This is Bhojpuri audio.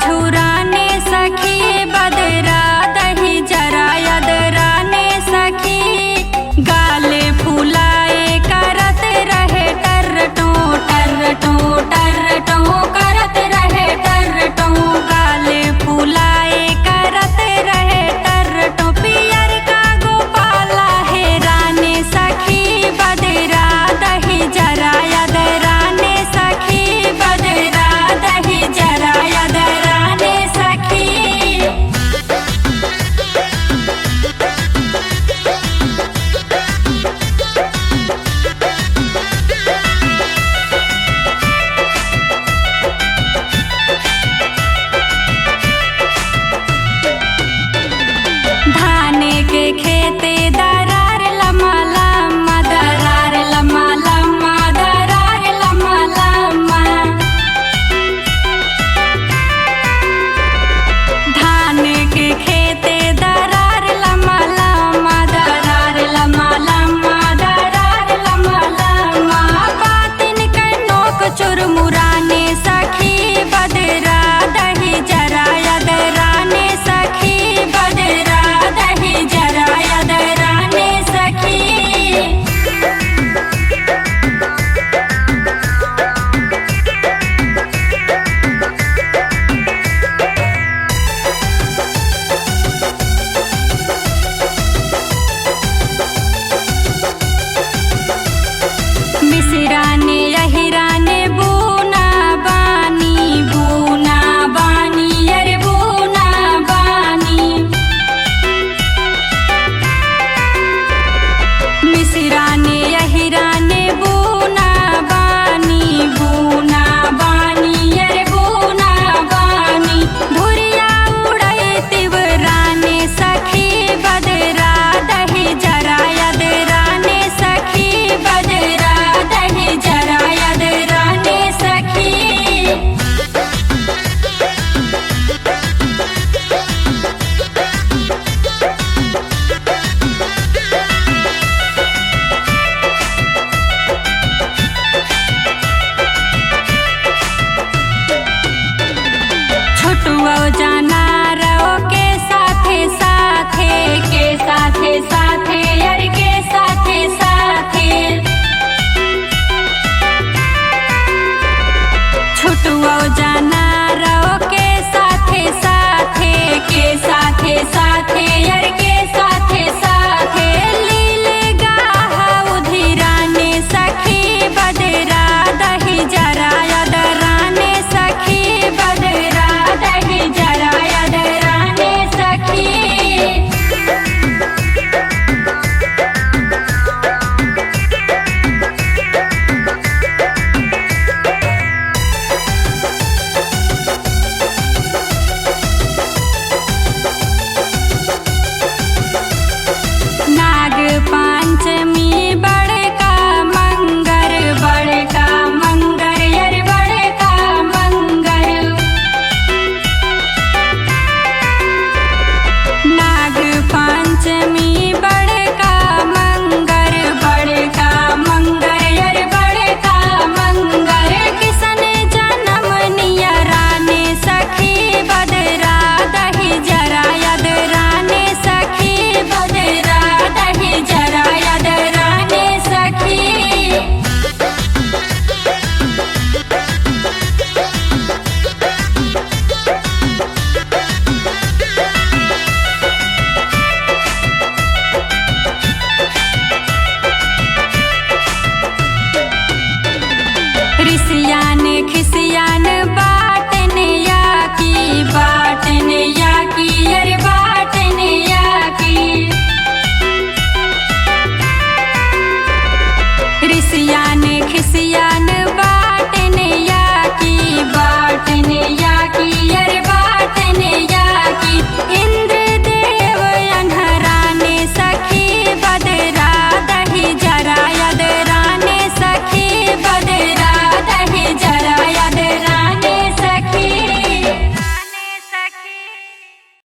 झुराने सखी बदरा दही जरा यदराने सखी गाले फुलाए करत रहे टर्रटो टर्रटो टर्रटो करत रहे टर्रटो गाले फुलाए करत रहे टर्रटो पियर का गोपाला है राने सखी बदरा दही जरा यदराने सखी बदरा दही जरा यदराने सखी। धाने के खेते दरार लम्मा लम्मा दरार लम्मा लम्मा दरार लम्मा लम्मा धाने के खेते दरार लम्मा लम्मा दरार लम्मा लम्मा दरार लम्मा लम्मा बातिन के नोक चुरमुराने सखी बदरा दही जरा यदराने सखी बदरा दही जरा यदराने सखी। मिसराने यहिराने बूना बानी अरे बूना बानी मिसराने यहिराने बूना बानी अरे बूना बानी धुरिया उड़े तिवराने सखी बदरा दही जरा यदराने सखी बदरा दही जरा यदराने सखी। छोटुआ जाना